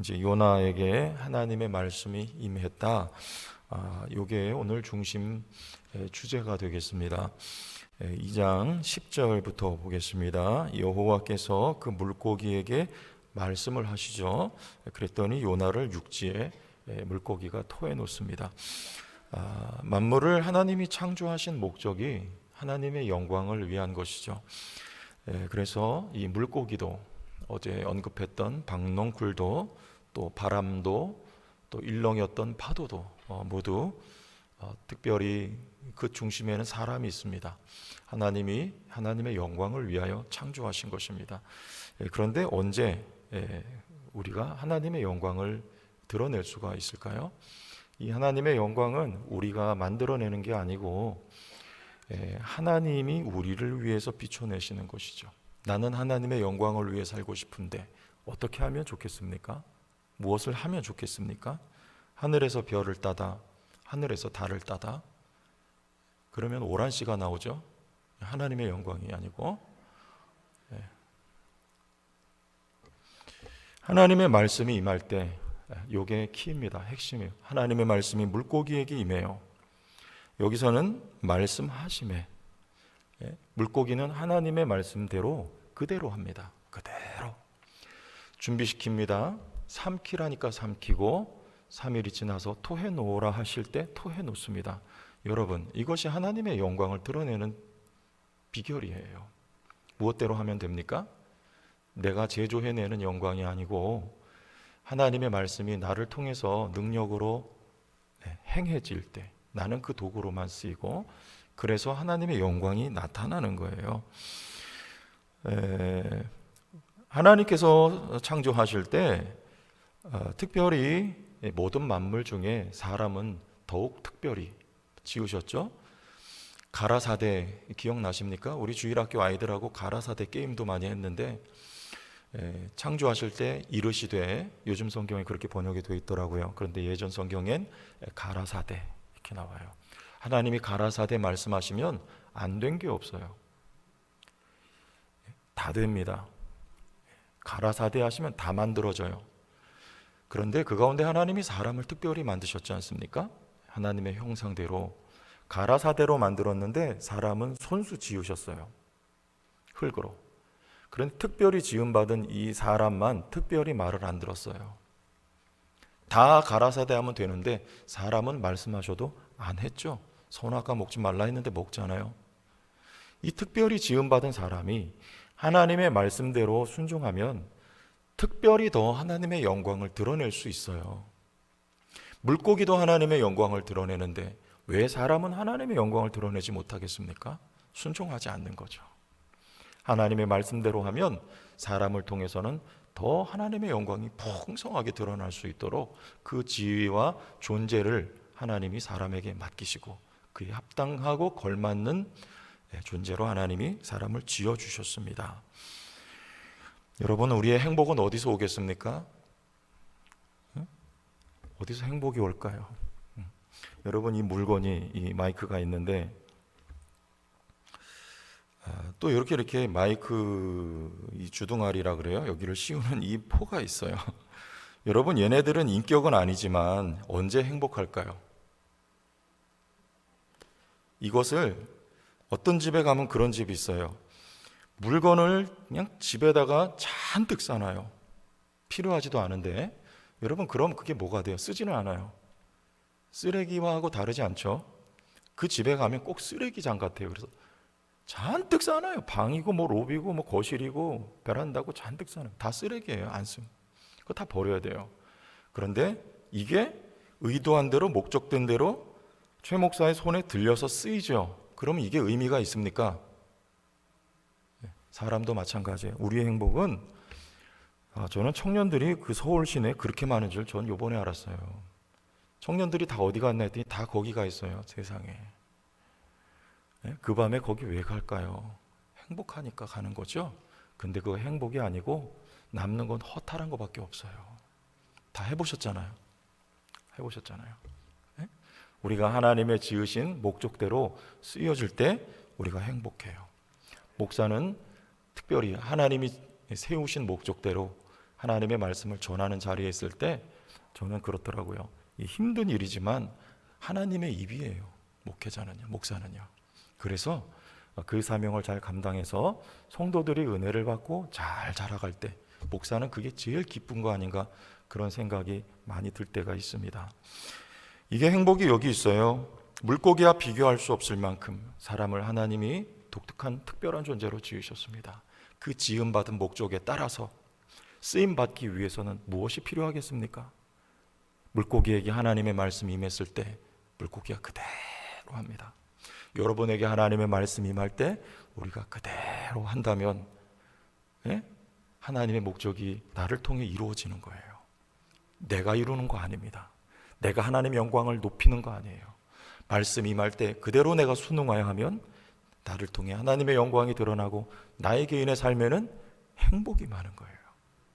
이제 요나에게 하나님의 말씀이 임했다. 요게 오늘 중심 주제가 되겠습니다. 2장 10절부터 보겠습니다. 여호와께서 그 물고기에게 말씀을 하시죠. 그랬더니 요나를 육지에 물고기가 토해 놓습니다. 만물을 하나님이 창조하신 목적이 하나님의 영광을 위한 것이죠. 그래서 이 물고기도 어제 언급했던 박농굴도 또 바람도 또 일렁였던 파도도 모두 특별히 그 중심에는 사람이 있습니다. 하나님이 하나님의 영광을 위하여 창조하신 것입니다. 그런데 언제 우리가 하나님의 영광을 드러낼 수가 있을까요? 이 하나님의 영광은 우리가 만들어내는 게 아니고 하나님이 우리를 위해서 비춰내시는 것이죠. 나는 하나님의 영광을 위해 살고 싶은데 어떻게 하면 좋겠습니까? 무엇을 하면 좋겠습니까? 하늘에서 별을 따다, 하늘에서 달을 따다. 그러면 오란씨가 나오죠. 하나님의 영광이 아니고 하나님의 말씀이 임할 때 이게 키입니다. 핵심이에요. 하나님의 말씀이 물고기에게 임해요. 여기서는 말씀하심에 물고기는 하나님의 말씀대로 그대로 합니다. 그대로 준비시킵니다. 삼키라니까 삼키고 3일이 지나서 토해 놓으라 하실 때 토해 놓습니다. 여러분, 이것이 하나님의 영광을 드러내는 비결이에요. 무엇대로 하면 됩니까? 내가 제조해내는 영광이 아니고 하나님의 말씀이 나를 통해서 능력으로 행해질 때 나는 그 도구로만 쓰이고 그래서 하나님의 영광이 나타나는 거예요. 하나님께서 창조하실 때 특별히 모든 만물 중에 사람은 더욱 특별히 지으셨죠. 가라사대 기억나십니까? 우리 주일학교 아이들하고 가라사대 게임도 많이 했는데 창조하실 때 이르시되, 요즘 성경에 그렇게 번역이 되어 있더라고요. 그런데 예전 성경엔 가라사대 이렇게 나와요. 하나님이 가라사대 말씀하시면 안 된 게 없어요. 다 됩니다. 가라사대 하시면 다 만들어져요. 그런데 그 가운데 하나님이 사람을 특별히 만드셨지 않습니까? 하나님의 형상대로 가라사대로 만들었는데 사람은 손수 지으셨어요. 흙으로. 그런데 특별히 지음받은 이 사람만 특별히 말을 안 들었어요. 다 가라사대 하면 되는데 사람은 말씀하셔도 안 했죠. 선악과 먹지 말라 했는데 먹잖아요. 이 특별히 지음받은 사람이 하나님의 말씀대로 순종하면 특별히 더 하나님의 영광을 드러낼 수 있어요. 물고기도 하나님의 영광을 드러내는데 왜 사람은 하나님의 영광을 드러내지 못하겠습니까? 순종하지 않는 거죠. 하나님의 말씀대로 하면 사람을 통해서는 더 하나님의 영광이 풍성하게 드러날 수 있도록 그 지위와 존재를 하나님이 사람에게 맡기시고 그에 합당하고 걸맞는 존재로 하나님이 사람을 지어주셨습니다. 여러분, 우리의 행복은 어디서 오겠습니까? 어디서 행복이 올까요? 여러분, 이 물건이, 이 마이크가 있는데 또 이렇게 마이크 이 주둥아리라 그래요. 여기를 씌우는 이 포가 있어요. 여러분, 얘네들은 인격은 아니지만 언제 행복할까요? 이것을 어떤 집에 가면 그런 집이 있어요. 물건을 그냥 집에다가 잔뜩 싸놔요. 필요하지도 않은데. 여러분, 그럼 그게 뭐가 돼요? 쓰지는 않아요. 쓰레기와하고 다르지 않죠? 그 집에 가면 꼭 쓰레기장 같아요. 그래서 잔뜩 싸놔요. 방이고 뭐 로비고 뭐 거실이고 베란다고 잔뜩 싸놔요. 다 쓰레기예요. 안 쓰면. 그거 다 버려야 돼요. 그런데 이게 의도한 대로 목적된 대로 최 목사의 손에 들려서 쓰이죠. 그러면 이게 의미가 있습니까? 사람도 마찬가지예요. 우리의 행복은 저는 청년들이 그 서울 시내에 그렇게 많은 줄 전 요번에 알았어요. 청년들이 다 어디 갔나 했더니 다 거기 가 있어요. 세상에. 그 밤에 거기 왜 갈까요? 행복하니까 가는 거죠. 근데 그 행복이 아니고 남는 건 허탈한 것밖에 없어요. 다 해보셨잖아요. 우리가 하나님의 지으신 목적대로 쓰여질 때 우리가 행복해요. 목사는 특별히 하나님이 세우신 목적대로 하나님의 말씀을 전하는 자리에 있을 때 저는 그렇더라고요. 이 힘든 일이지만 하나님의 입이에요. 목회자는요, 목사는요. 그래서 그 사명을 잘 감당해서 성도들이 은혜를 받고 잘 자라갈 때 목사는 그게 제일 기쁜 거 아닌가, 그런 생각이 많이 들 때가 있습니다. 이게 행복이 여기 있어요. 물고기와 비교할 수 없을 만큼 사람을 하나님이 독특한 특별한 존재로 지으셨습니다. 그 지음받은 목적에 따라서 쓰임받기 위해서는 무엇이 필요하겠습니까? 물고기에게 하나님의 말씀이 임했을 때 물고기가 그대로 합니다. 여러분에게 하나님의 말씀이 임할 때 우리가 그대로 한다면, 예? 하나님의 목적이 나를 통해 이루어지는 거예요. 내가 이루는 거 아닙니다. 내가 하나님의 영광을 높이는 거 아니에요. 말씀이 임할 때 그대로 내가 순응하여 하면 나를 통해 하나님의 영광이 드러나고 나의 개인의 삶에는 행복이 많은 거예요.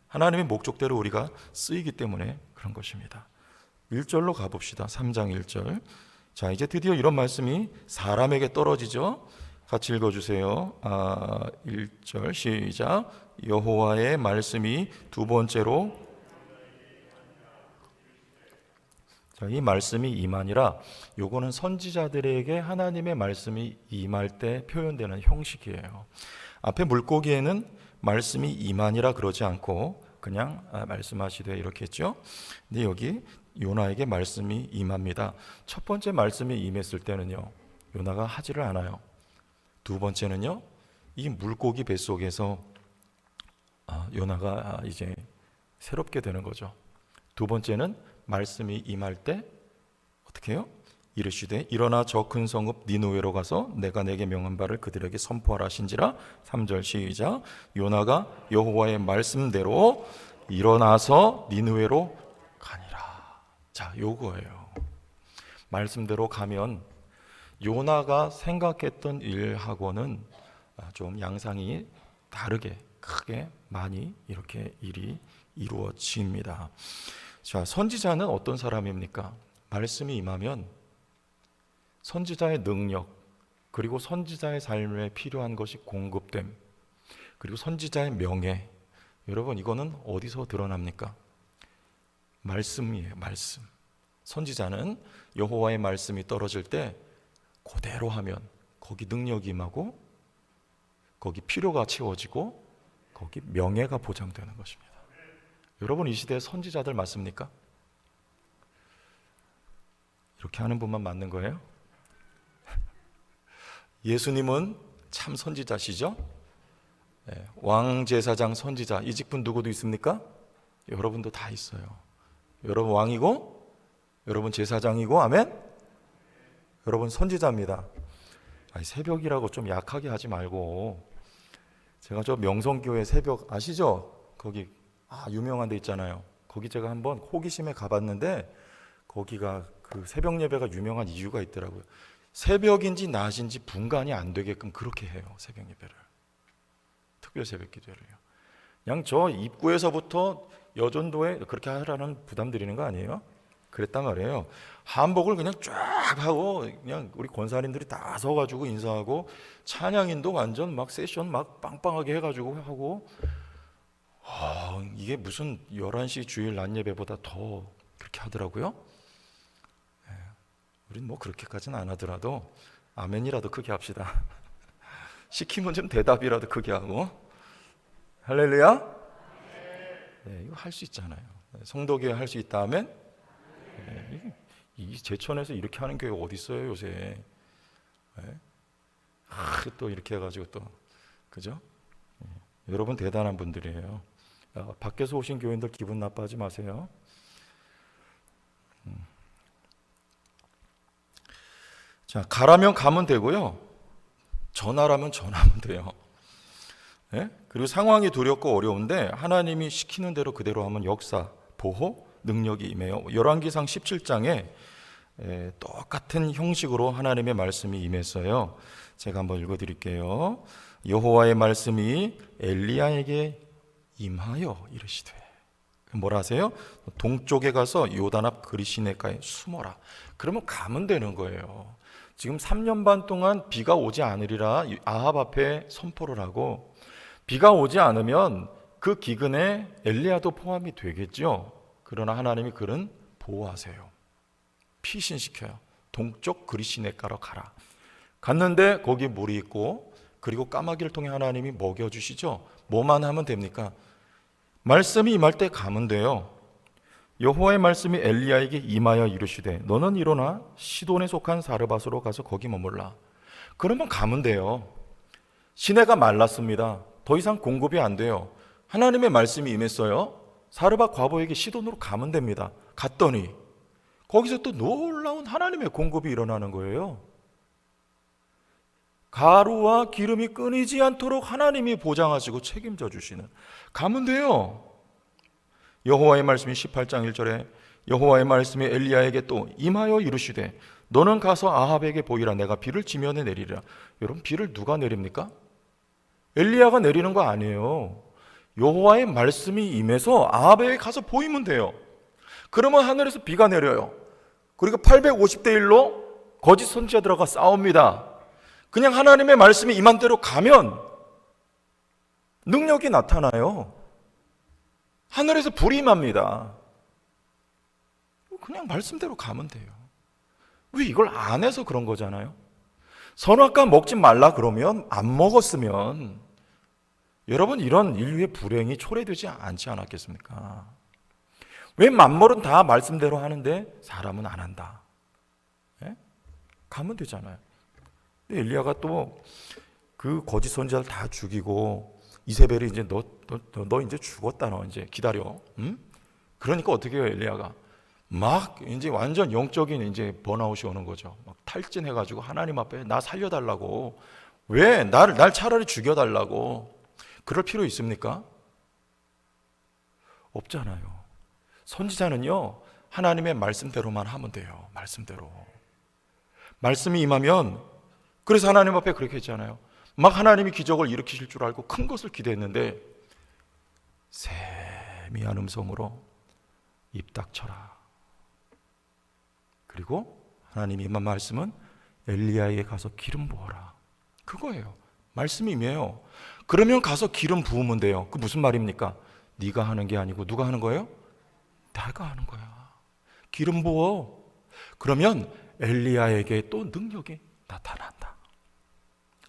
하나님의 목적대로 우리가 쓰이기 때문에 그런 것입니다. 1절로 가봅시다. 3장 1절. 자, 이제 드디어 이런 말씀이 사람에게 떨어지죠. 같이 읽어주세요. 1절 시작. 여호와의 말씀이 두 번째로, 자, 이 말씀이 임하니라, 요거는 선지자들에게 하나님의 말씀이 임할 때 표현되는 형식이에요. 앞에 물고기에는 말씀이 임하니라 그러지 않고 그냥 말씀하시되 이렇게 했죠. 근데 여기 요나에게 말씀이 임합니다. 첫 번째 말씀이 임했을 때는요, 요나가 하지를 않아요. 두 번째는요, 이 물고기 뱃속에서 요나가 이제 새롭게 되는 거죠. 두 번째는 말씀이 임할 때 어떻게 해요? 이르시되 일어나 저 큰 성읍 니느웨로 가서 내가 내게 명한 바를 그들에게 선포하라 하신지라. 3절 시작. 요나가 여호와의 말씀대로 일어나서 니느웨로 가니라. 자, 요거예요. 말씀대로 가면 요나가 생각했던 일하고는 좀 양상이 다르게, 크게 많이 이렇게 일이 이루어집니다. 자, 선지자는 어떤 사람입니까? 말씀이 임하면 선지자의 능력, 그리고 선지자의 삶에 필요한 것이 공급됨, 그리고 선지자의 명예, 여러분 이거는 어디서 드러납니까? 말씀이에요. 말씀. 선지자는 여호와의 말씀이 떨어질 때 그대로 하면 거기 능력이 임하고 거기 필요가 채워지고 거기 명예가 보장되는 것입니다. 여러분 이 시대에 선지자들 맞습니까? 이렇게 하는 분만 맞는 거예요? 예수님은 참 선지자시죠? 네, 왕제사장 선지자 이 직분 누구도 있습니까? 여러분도 다 있어요. 여러분 왕이고 여러분 제사장이고, 아멘? 여러분 선지자입니다. 아니, 새벽이라고 좀 약하게 하지 말고, 제가 저 명성교회 새벽 아시죠? 거기 유명한 데 있잖아요. 거기 제가 한번 호기심에 가봤는데 거기가 그 새벽 예배가 유명한 이유가 있더라고요. 새벽인지 낮인지 분간이 안 되게끔 그렇게 해요. 새벽 예배를, 특별 새벽 기도를요. 그냥 저 입구에서부터 여전도에 그렇게 하라는 부담 드리는 거 아니에요? 그랬단 말이에요. 한복을 그냥 쫙 하고 그냥 우리 권사님들이 다 서가지고 인사하고, 찬양인도 완전 막 세션 막 빵빵하게 해가지고 하고, 이게 무슨 11시 주일 낮 예배보다 더 그렇게 하더라고요. 우린 뭐 그렇게까지는 안 하더라도 아멘이라도 크게 합시다. 시키면 좀 대답이라도 크게 하고. 할렐루야. 네, 이거 할 수 있잖아요. 성도교회 할 수 있다 하면. 네, 이 제천에서 이렇게 하는 교회 어디 있어요 요새? 네? 또 이렇게 해가지고 또, 그죠? 여러분 대단한 분들이에요. 밖에서 오신 교인들 기분 나빠하지 마세요. 자, 가라면 가면 되고요, 전하라면 전하면 돼요. 네? 그리고 상황이 두렵고 어려운데 하나님이 시키는 대로 그대로 하면 역사, 보호, 능력이 임해요. 열왕기상 17장에 똑같은 형식으로 하나님의 말씀이 임했어요. 제가 한번 읽어드릴게요. 여호와의 말씀이 엘리야에게 임하여 이르시되, 뭐라 하세요? 동쪽에 가서 요단 앞 그리시네가에 숨어라. 그러면 가면 되는 거예요. 지금 3년 반 동안 비가 오지 않으리라 아합 앞에 선포를 하고, 비가 오지 않으면 그 기근에 엘리야도 포함이 되겠죠. 그러나 하나님이 그는 보호하세요. 피신시켜요. 동쪽 그리시네가로 가라. 갔는데 거기 물이 있고, 그리고 까마귀를 통해 하나님이 먹여주시죠. 뭐만 하면 됩니까? 말씀이 임할 때 가면 돼요. 여호와의 말씀이 엘리야에게 임하여 이르시되 너는 일어나 시돈에 속한 사르밧으로 가서 거기 머물라. 그러면 가면 돼요. 시내가 말랐습니다. 더 이상 공급이 안 돼요. 하나님의 말씀이 임했어요. 사르밧 과부에게 시돈으로 가면 됩니다. 갔더니 거기서 또 놀라운 하나님의 공급이 일어나는 거예요. 가루와 기름이 끊이지 않도록 하나님이 보장하시고 책임져 주시는. 가면 돼요. 여호와의 말씀이 18장 1절에 여호와의 말씀이 엘리야에게 또 임하여 이르시되 너는 가서 아합에게 보이라. 내가 비를 지면에 내리리라. 여러분, 비를 누가 내립니까? 엘리야가 내리는 거 아니에요. 여호와의 말씀이 임해서 아합에게 가서 보이면 돼요. 그러면 하늘에서 비가 내려요. 그리고 850대 1로 거짓 선지자들과 싸웁니다. 그냥 하나님의 말씀이 임한 대로 가면 능력이 나타나요. 하늘에서 불이 임합니다. 그냥 말씀대로 가면 돼요. 왜 이걸 안 해서 그런 거잖아요. 선악과 먹지 말라 그러면 안 먹었으면 여러분 이런 인류의 불행이 초래되지 않지 않았겠습니까? 왜 만물은 다 말씀대로 하는데 사람은 안 한다? 예? 가면 되잖아요. 근데 엘리야가 또 그 거짓 선지자를 다 죽이고 이세벨이 이제 너 이제 죽었다, 너 이제 기다려. 응? 그러니까 어떻게 해요, 엘리야가? 막 이제 완전 영적인 이제 번아웃이 오는 거죠. 막 탈진해가지고 하나님 앞에 나 살려달라고. 왜 날 차라리 죽여달라고. 그럴 필요 있습니까? 없잖아요. 선지자는요, 하나님의 말씀대로만 하면 돼요. 말씀대로. 말씀이 임하면, 그래서 하나님 앞에 그렇게 했잖아요. 막 하나님이 기적을 일으키실 줄 알고 큰 것을 기대했는데 세미한 음성으로 입 닥쳐라. 그리고 하나님이 임한 말씀은 엘리야에게 가서 기름 부어라. 그거예요. 말씀이 임해요. 그러면 가서 기름 부으면 돼요. 그 무슨 말입니까? 네가 하는 게 아니고 누가 하는 거예요? 내가 하는 거야. 기름 부어. 그러면 엘리야에게 또 능력이 나타난다.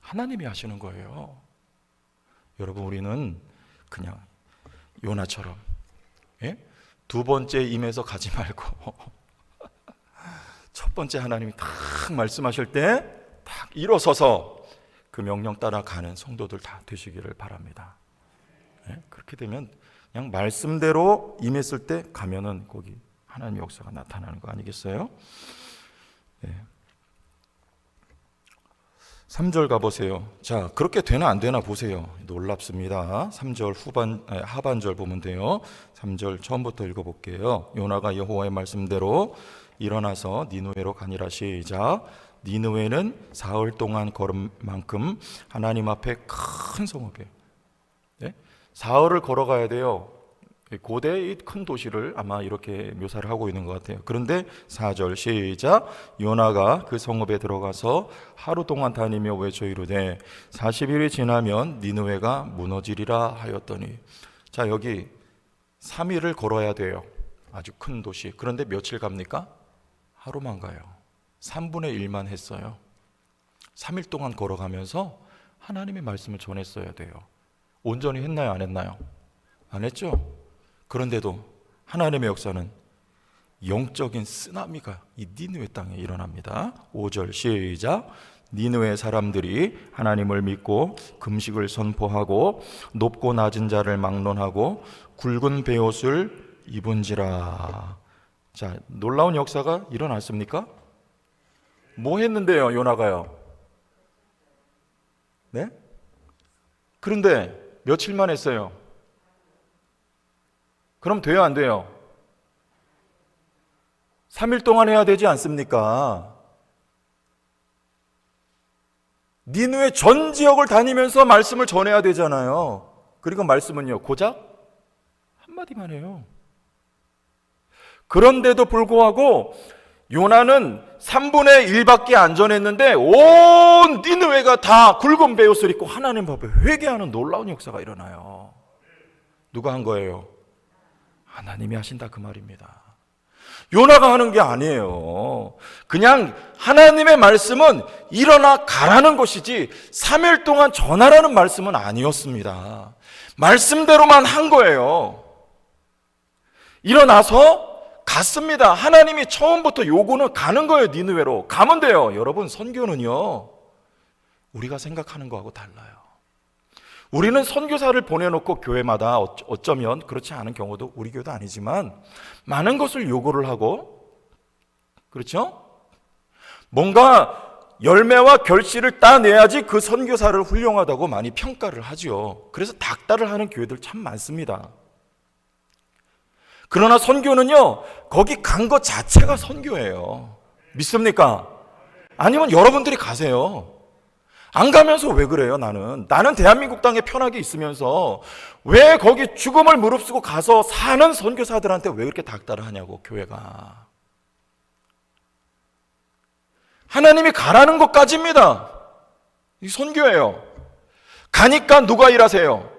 하나님이 하시는 거예요. 여러분, 우리는 그냥 요나처럼, 예? 두 번째 임해서 가지 말고 첫 번째 하나님이 딱 말씀하실 때 딱 일어서서 그 명령 따라 가는 성도들 다 되시기를 바랍니다. 예? 그렇게 되면 그냥 말씀대로 임했을 때 가면은 거기 하나님의 역사가 나타나는 거 아니겠어요? 예. 3절 가보세요. 자, 그렇게 되나 안 되나 보세요. 놀랍습니다. 3절 하반절 보면 돼요. 3절 처음부터 읽어볼게요. 요나가 여호와의 말씀대로 일어나서 니느웨로 가니라. 시작. 니느웨는 사흘 동안 걸은 만큼 하나님 앞에 큰 성읍이에요. 네? 사흘을 걸어가야 돼요. 고대의 큰 도시를 아마 이렇게 묘사를 하고 있는 것 같아요. 그런데 4절 시작. 요나가 그 성읍에 들어가서 하루 동안 다니며 외쳐 이르되 40일이 지나면 니느웨가 무너지리라 하였더니. 자, 여기 3일을 걸어야 돼요. 아주 큰 도시. 그런데 며칠 갑니까? 하루만 가요. 3분의 1만 했어요. 3일 동안 걸어가면서 하나님의 말씀을 전했어야 돼요. 온전히 했나요? 안 했나요? 안 했죠? 그런데도 하나님의 역사는 영적인 쓰나미가 이 니느웨 땅에 일어납니다. 5절 시작. 니느웨 사람들이 하나님을 믿고 금식을 선포하고 높고 낮은 자를 막론하고 굵은 베옷을 입은지라. 자, 놀라운 역사가 일어났습니까? 뭐 했는데요, 요나가요? 네? 그런데 며칠만 했어요. 그럼 돼요, 안 돼요? 3일 동안 해야 되지 않습니까? 니느웨 전 지역을 다니면서 말씀을 전해야 되잖아요. 그리고 말씀은요, 고작 한마디만 해요. 그런데도 불구하고 요나는 3분의 1밖에 안 전했는데 온 니느웨가 다 굵은 베옷을 입고 하나님 앞에 회개하는 놀라운 역사가 일어나요. 누가 한 거예요? 하나님이 하신다 그 말입니다. 요나가 하는 게 아니에요. 그냥 하나님의 말씀은 일어나 가라는 것이지 3일 동안 전하라는 말씀은 아니었습니다. 말씀대로만 한 거예요. 일어나서 갔습니다. 하나님이 처음부터 요구는 가는 거예요. 니느웨로 가면 돼요. 여러분, 선교는요 우리가 생각하는 거하고 달라요. 우리는 선교사를 보내놓고 교회마다 어쩌면 그렇지 않은 경우도 우리 교회도 아니지만 많은 것을 요구를 하고, 그렇죠? 뭔가 열매와 결실을 따내야지 그 선교사를 훌륭하다고 많이 평가를 하죠. 그래서 닥달을 하는 교회들 참 많습니다. 그러나 선교는요 거기 간 것 자체가 선교예요. 믿습니까? 아니면 여러분들이 가세요. 안 가면서 왜 그래요? 나는 대한민국 땅에 편하게 있으면서 왜 거기 죽음을 무릅쓰고 가서 사는 선교사들한테 왜 그렇게 닥달을 하냐고. 교회가 하나님이 가라는 것까지입니다. 이 선교예요. 가니까 누가 일하세요?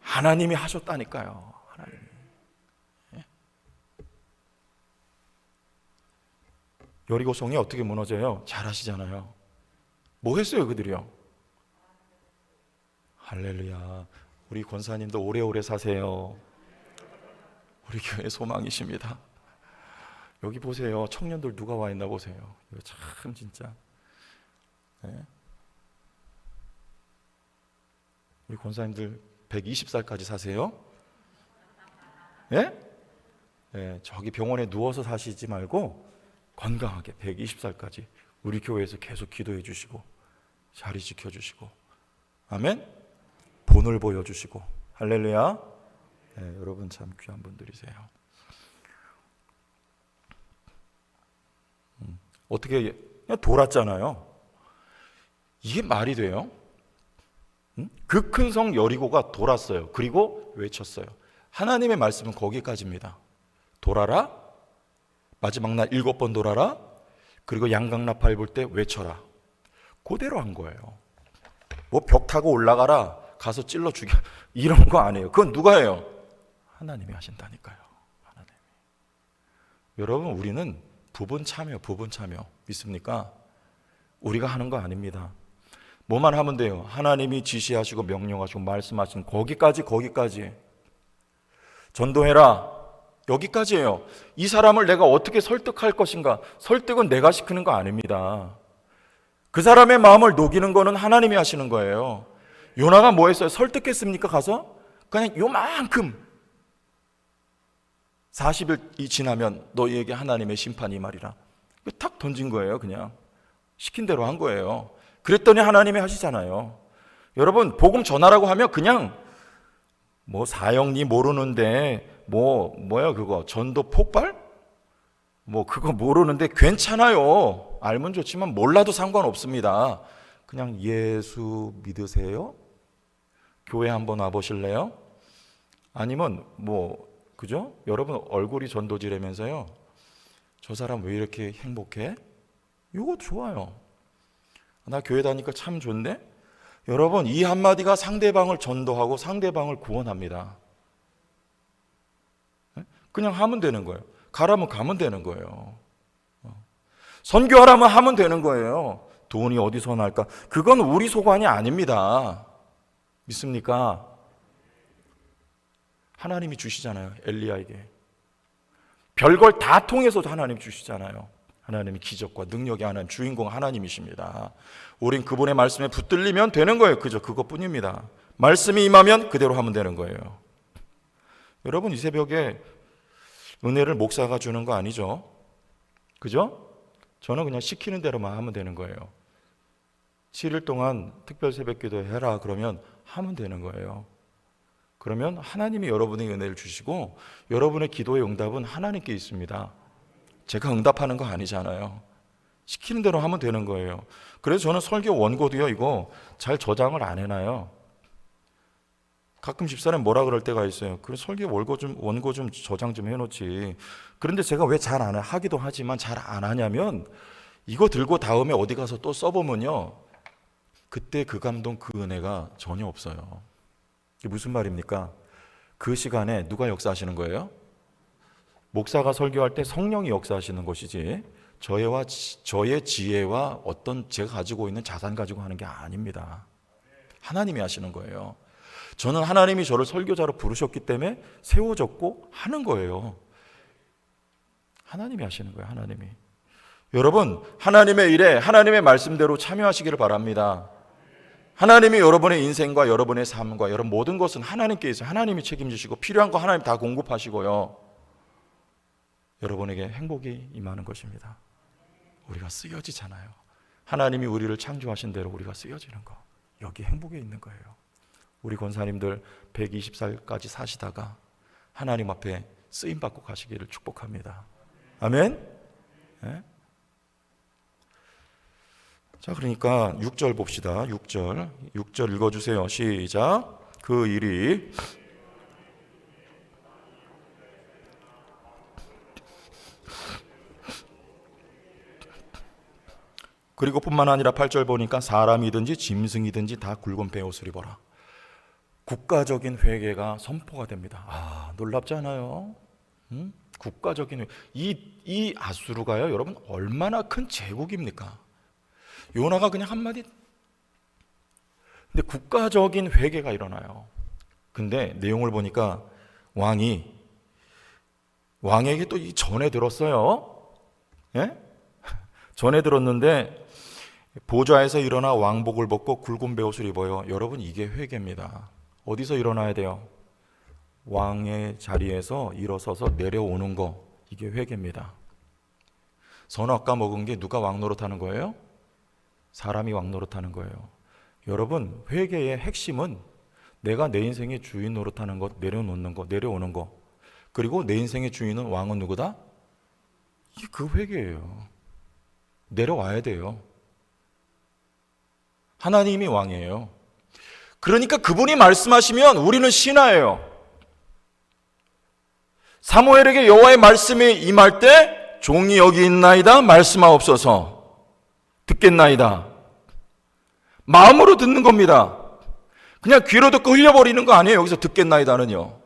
하나님이 하셨다니까요. 하나님이. 여리고성이 어떻게 무너져요? 잘 아시잖아요. 뭐 했어요 그들이요? 할렐루야. 우리 권사님도 오래오래 사세요. 우리 교회 소망이십니다. 여기 보세요. 청년들 누가 와 있나 보세요. 이거 참 진짜. 네. 우리 권사님들 120살까지 사세요? 예? 네, 저기 병원에 누워서 사시지 말고 건강하게 120살까지 우리 교회에서 계속 기도해 주시고 자리 지켜주시고, 아멘. 본을 보여주시고, 할렐루야. 네, 여러분 참 귀한 분들이세요. 어떻게 그냥 돌았잖아요. 이게 말이 돼요? 그 큰 성 여리고가 돌았어요. 그리고 외쳤어요. 하나님의 말씀은 거기까지입니다. 돌아라. 마지막 날 7번 돌아라. 그리고 양강나팔 불 때 외쳐라. 그대로 한 거예요. 뭐 벽 타고 올라가라, 가서 찔러 죽여, 이런 거 아니에요. 그건 누가 해요? 하나님이 하신다니까요. 하나님. 여러분, 우리는 부분 참여 믿습니까? 우리가 하는 거 아닙니다. 뭐만 하면 돼요? 하나님이 지시하시고 명령하시고 말씀하신 거기까지. 전도해라, 여기까지예요. 이 사람을 내가 어떻게 설득할 것인가? 설득은 내가 시키는 거 아닙니다. 그 사람의 마음을 녹이는 거는 하나님이 하시는 거예요. 요나가 뭐 했어요? 설득했습니까? 가서? 그냥 요만큼 40일이 지나면 너희에게 하나님의 심판이 말이라. 탁 던진 거예요. 그냥 시킨 대로 한 거예요. 그랬더니 하나님이 하시잖아요. 여러분, 복음 전하라고 하면 그냥 뭐 사형리 모르는데 뭐야 그거 전도 폭발? 뭐 그거 모르는데 괜찮아요. 알면 좋지만 몰라도 상관없습니다. 그냥 예수 믿으세요? 교회 한번 와보실래요? 아니면 그죠? 여러분 얼굴이 전도지라면서요. 저 사람 왜 이렇게 행복해? 이거 좋아요. 나 교회 다니까 참 좋은데? 여러분, 이 한마디가 상대방을 전도하고 상대방을 구원합니다. 그냥 하면 되는 거예요. 가라면 가면 되는 거예요. 선교하라면 하면 되는 거예요. 돈이 어디서 날까? 그건 우리 소관이 아닙니다. 믿습니까? 하나님이 주시잖아요. 엘리야에게 별걸 다 통해서도 하나님 주시잖아요. 하나님이 기적과 능력의 하나님, 주인공 하나님이십니다. 우린 그분의 말씀에 붙들리면 되는 거예요. 그저 그것뿐입니다. 말씀이 임하면 그대로 하면 되는 거예요. 여러분, 이 새벽에 은혜를 목사가 주는 거 아니죠? 그죠? 저는 그냥 시키는 대로만 하면 되는 거예요. 7일 동안 특별 새벽기도 해라 그러면 하면 되는 거예요. 그러면 하나님이 여러분의 은혜를 주시고 여러분의 기도의 응답은 하나님께 있습니다. 제가 응답하는 거 아니잖아요. 시키는 대로 하면 되는 거예요. 그래서 저는 설교 원고도요, 이거 잘 저장을 안 해놔요. 가끔 집사람이 뭐라 그럴 때가 있어요. 그래, 설교 원고 좀 저장 좀 해놓지. 그런데 제가 왜 잘 안 하기도 하지만 잘 안 하냐면, 이거 들고 다음에 어디 가서 또 써보면요, 그때 그 감동, 그 은혜가 전혀 없어요. 이게 무슨 말입니까? 그 시간에 누가 역사하시는 거예요? 목사가 설교할 때 성령이 역사하시는 것이지 저의 지혜와 어떤 제가 가지고 있는 자산 가지고 하는 게 아닙니다. 하나님이 하시는 거예요. 저는 하나님이 저를 설교자로 부르셨기 때문에 세워졌고 하는 거예요. 하나님이 하시는 거예요. 하나님이. 여러분, 하나님의 일에 하나님의 말씀대로 참여하시기를 바랍니다. 하나님이 여러분의 인생과 여러분의 삶과 여러분 모든 것은 하나님께 있어요. 하나님이 책임지시고 필요한 거 하나님 다 공급하시고요. 여러분에게 행복이 임하는 것입니다. 우리가 쓰여지잖아요. 하나님이 우리를 창조하신 대로 우리가 쓰여지는 거. 여기 행복이 있는 거예요. 우리 권사님들 120살까지 사시다가 하나님 앞에 쓰임받고 가시기를 축복합니다. 아멘? 네? 자, 그러니까 6절 봅시다. 6절 읽어주세요. 시작. 그 일이 그리고 뿐만 아니라 8절 보니까 사람이든지 짐승이든지 다 굵은 베옷을 입어라. 국가적인 회개가 선포가 됩니다. 놀랍지 않아요? 국가적인 이 아수르가요, 여러분 얼마나 큰 제국입니까? 요나가 그냥 한마디. 근데 국가적인 회개가 일어나요. 근데 내용을 보니까 왕에게 또 이 전에 들었어요. 예? 전에 들었는데 보좌에서 일어나 왕복을 벗고 굵은 베옷을 입어요. 여러분, 이게 회개입니다. 어디서 일어나야 돼요? 왕의 자리에서 일어서서 내려오는 거, 이게 회개입니다. 선악과 먹은 게 누가 왕 노릇하는 거예요? 사람이 왕 노릇하는 거예요. 여러분, 회개의 핵심은 내가 내 인생의 주인 노릇하는 것, 내려오는 거. 그리고 내 인생의 주인은 왕은 누구다? 이게 그 회개예요. 내려와야 돼요. 하나님이 왕이에요. 그러니까 그분이 말씀하시면 우리는 신하예요. 사무엘에게 여호와의 말씀이 임할 때 종이 여기 있나이다 말씀하옵소서. 듣겠나이다. 마음으로 듣는 겁니다. 그냥 귀로 듣고 흘려버리는 거 아니에요. 여기서 듣겠나이다는요.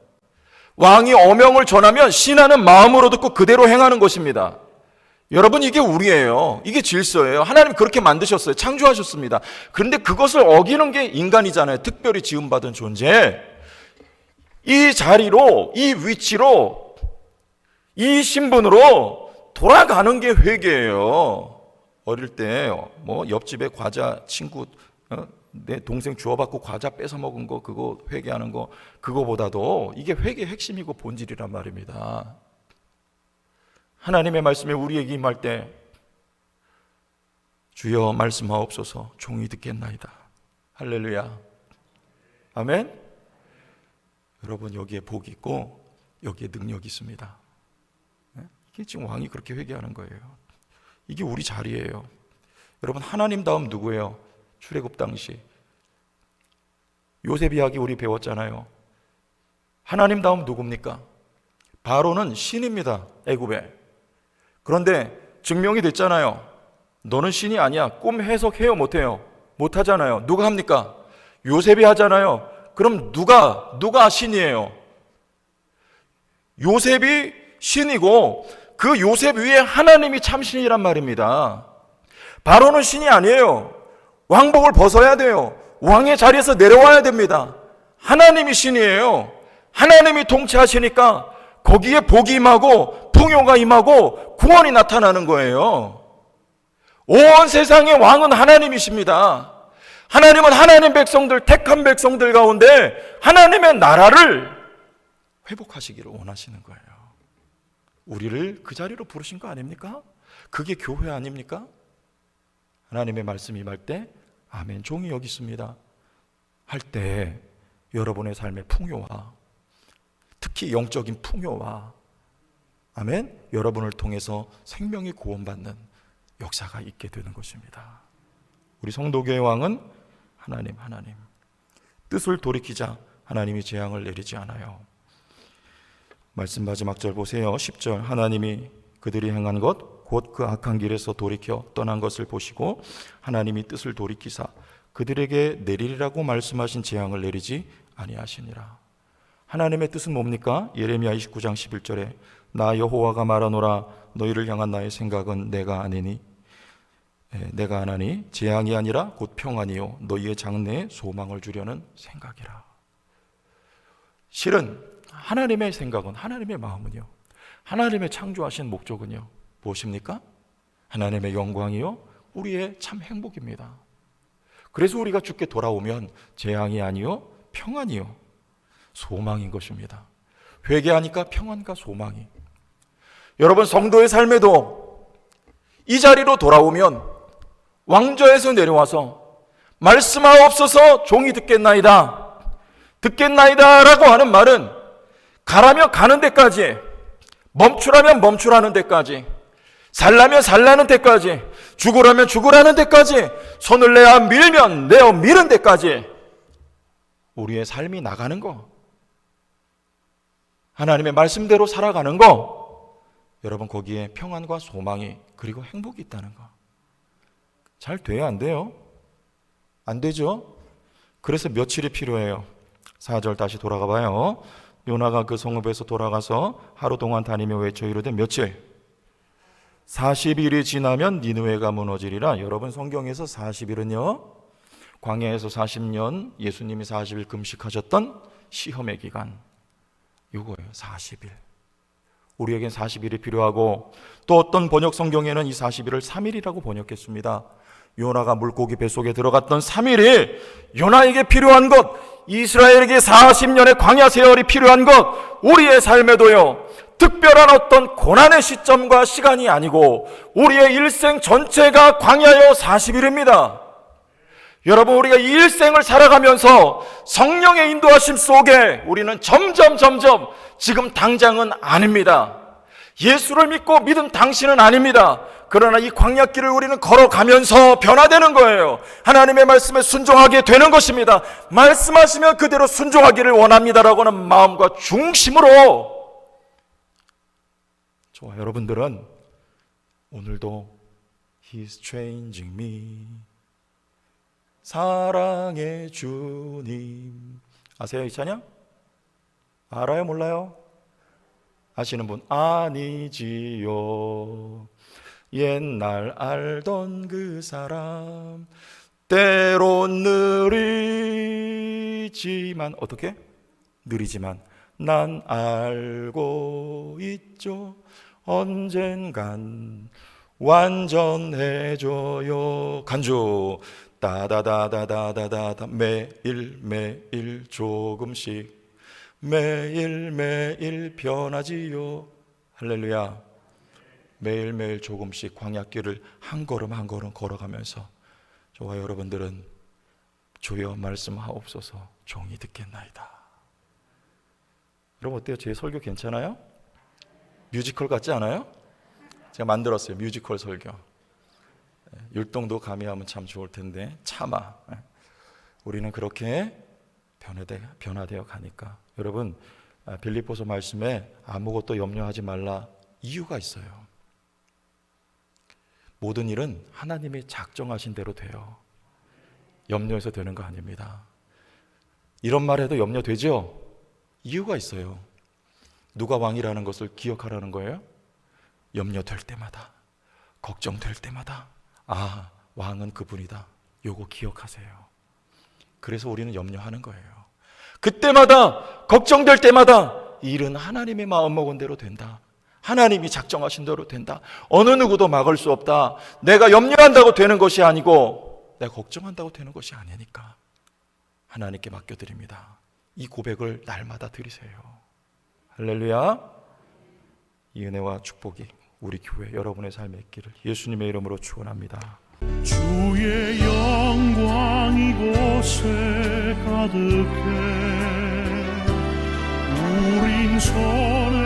왕이 어명을 전하면 신하는 마음으로 듣고 그대로 행하는 것입니다. 여러분, 이게 우리예요. 이게 질서예요. 하나님 그렇게 만드셨어요. 창조하셨습니다. 그런데 그것을 어기는 게 인간이잖아요. 특별히 지음받은 존재. 이 자리로, 이 위치로, 이 신분으로 돌아가는 게 회개예요. 어릴 때 옆집에 과자 친구 내 동생 주워받고 과자 뺏어 먹은 거, 그거 회개하는 거, 그거보다도 이게 회개의 핵심이고 본질이란 말입니다. 하나님의 말씀이 우리에게 임할 때 주여 말씀하옵소서. 종이 듣겠나이다. 할렐루야. 아멘. 여러분, 여기에 복이 있고 여기에 능력이 있습니다. 이게 지금 왕이 그렇게 회개하는 거예요. 이게 우리 자리예요. 여러분, 하나님 다음 누구예요? 출애굽 당시 요셉 이야기 우리 배웠잖아요. 하나님 다음 누굽니까? 바로는 신입니다. 애굽에. 그런데 증명이 됐잖아요. 너는 신이 아니야. 꿈 해석해요? 못해요? 못하잖아요. 누가 합니까? 요셉이 하잖아요. 그럼 누가 신이에요? 요셉이 신이고 그 요셉 위에 하나님이 참신이란 말입니다. 바로는 신이 아니에요. 왕복을 벗어야 돼요. 왕의 자리에서 내려와야 됩니다. 하나님이 신이에요. 하나님이 통치하시니까 거기에 복이 임하고 풍요가 임하고 구원이 나타나는 거예요. 온 세상의 왕은 하나님이십니다. 하나님은 하나님 백성들, 택한 백성들 가운데 하나님의 나라를 회복하시기를 원하시는 거예요. 우리를 그 자리로 부르신 거 아닙니까? 그게 교회 아닙니까? 하나님의 말씀이 임할 때 아멘, 종이 여기 있습니다 할 때 여러분의 삶의 풍요와 특히 영적인 풍요와 아멘, 여러분을 통해서 생명이 구원받는 역사가 있게 되는 것입니다. 우리 성도교회 왕은 하나님 뜻을 돌이키자 하나님이 재앙을 내리지 않아요. 말씀 마지막 절 보세요. 10절. 하나님이 그들이 행한 것 곧 그 악한 길에서 돌이켜 떠난 것을 보시고 하나님이 뜻을 돌이키사 그들에게 내리리라고 말씀하신 재앙을 내리지 아니하시니라. 하나님의 뜻은 뭡니까? 예레미야 29장 11절에 나 여호와가 말하노라 너희를 향한 나의 생각은 내가 아니니 내가 하나니 재앙이 아니라 곧 평안이요 너희의 장래에 소망을 주려는 생각이라. 실은 하나님의 생각은, 하나님의 마음은요, 하나님의 창조하신 목적은요 무엇입니까? 하나님의 영광이요 우리의 참 행복입니다. 그래서 우리가 주께 돌아오면 재앙이 아니요 평안이요 소망인 것입니다. 회개하니까 평안과 소망이. 여러분, 성도의 삶에도 이 자리로 돌아오면 왕좌에서 내려와서 말씀하옵소서 종이 듣겠나이다, 듣겠나이다 라고 하는 말은 가라면 가는 데까지, 멈추라면 멈추라는 데까지, 살라면 살라는 데까지, 죽으라면 죽으라는 데까지, 손을 내어 밀면 내어 미는 데까지 우리의 삶이 나가는 거, 하나님의 말씀대로 살아가는 거, 여러분 거기에 평안과 소망이 그리고 행복이 있다는 거. 잘 돼요? 안 돼요? 안 되죠? 그래서 며칠이 필요해요. 4절 다시 돌아가 봐요. 요나가 그 성읍에서 돌아가서 하루 동안 다니며 외쳐 이르되 며칠? 40일이 지나면 니느웨가 무너지리라. 여러분 성경에서 40일은요 광야에서 40년 예수님이 40일 금식하셨던 시험의 기간, 이거예요. 40일. 우리에겐 40일이 필요하고, 또 어떤 번역 성경에는 이 40일을 3일이라고 번역했습니다. 요나가 물고기 뱃속에 들어갔던 3일이 요나에게 필요한 것, 이스라엘에게 40년의 광야 세월이 필요한 것, 우리의 삶에도요 특별한 어떤 고난의 시점과 시간이 아니고 우리의 일생 전체가 광야여 40일입니다. 여러분, 우리가 이 일생을 살아가면서 성령의 인도하심 속에 우리는 점점 지금 당장은 아닙니다. 예수를 믿고 믿은 당신은 아닙니다. 그러나 이 광야길을 우리는 걸어가면서 변화되는 거예요. 하나님의 말씀에 순종하게 되는 것입니다. 말씀하시면 그대로 순종하기를 원합니다라고 하는 마음과 중심으로. 좋아, 여러분들은 오늘도 He's changing me, 사랑의 주님, 아세요 이 찬양? 알아요? 몰라요? 아시는 분? 아니지요, 옛날 알던 그 사람, 때론 느리지만, 어떻게? 느리지만 난 알고 있죠, 언젠간 완전해져요. 간주 따다다다다다다, 매일 조금씩, 매일 변하지요. 할렐루야. 매일 조금씩 광야길을 한 걸음 한 걸음 걸어가면서, 저와 여러분들은 주여 말씀하옵소서 종이 듣겠나이다. 여러분 어때요? 제 설교 괜찮아요? 뮤지컬 같지 않아요? 제가 만들었어요, 뮤지컬 설교. 율동도 가미하면 참 좋을 텐데 차마 우리는 그렇게 변화되어 가니까. 여러분, 빌립보서 말씀에 아무것도 염려하지 말라 이유가 있어요. 모든 일은 하나님이 작정하신 대로 돼요. 염려해서 되는 거 아닙니다. 이런 말 해도 염려되죠? 이유가 있어요. 누가 왕이라는 것을 기억하라는 거예요. 염려될 때마다, 걱정될 때마다, 아, 왕은 그분이다, 요거 기억하세요. 그래서 우리는 염려하는 거예요. 그때마다, 걱정될 때마다 일은 하나님의 마음먹은 대로 된다, 하나님이 작정하신 대로 된다, 어느 누구도 막을 수 없다. 내가 염려한다고 되는 것이 아니고 내가 걱정한다고 되는 것이 아니니까 하나님께 맡겨드립니다. 이 고백을 날마다 드리세요. 할렐루야. 이 은혜와 축복이 우리 교회 여러분의 삶에 있기를 예수님의 이름으로 축원합니다. 주의 영광 이곳에 가득해 우린 손에